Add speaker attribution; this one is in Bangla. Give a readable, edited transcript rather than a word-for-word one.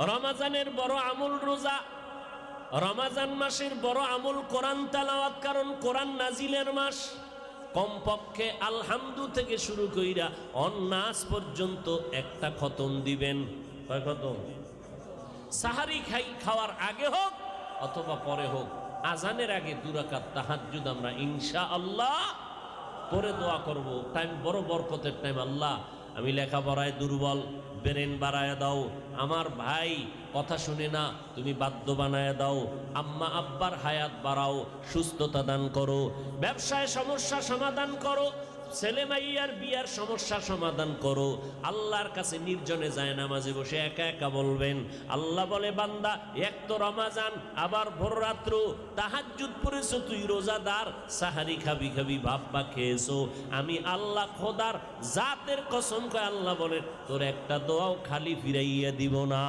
Speaker 1: রমাজানের বড় আমল রোজা, রমাজান মাসের বড় আমল কোরআন তেলাওয়াত, কারণ কোরআন নাজিলের মাস। কমপক্ষে আলহামদু থেকে শুরু কইরা অন্নাস পর্যন্ত একটা খতম দিবেন। কয় খতম? সাহারি খাওয়ার আগে হোক অথবা পরে হোক, আজানের আগে 2 রাকাত তাহাজ্জুদ আমরা ইনশাআল্লাহ পরে দোয়া করব। টাইম বড় বরকতের টাইম। আল্লাহ, আমি লেখাপড়ায় দুর্বল, ব্রেন বাড়ায় দাও। আমার ভাই কথা শুনে না, তুমি বাধ্য বানায় দাও। আম্মা আব্বার হায়াত বাড়াও, সুস্থতা দান করো। ব্যবসায় সমস্যা সমাধান করো। ছেলে মাইয়ার বিয়ার সমস্যা সমাধান করো। আল্লাহর কাছে নির্জনে যায় নামাজে বসে একা একা বলবেন। আল্লাহ বলে, বান্দা, এক তো রমাজান, আবার ভোর রাত্র তাহাজ্জুদ পড়েছো, তুই রোজাদার, সাহারি খাবি খাবি ভাববা খেয়েছো। আমি আল্লাহ খোদার জাতের কসম করে আল্লাহ বলে, তোর একটা দোয়াও খালি ফিরাইয়া দিব না।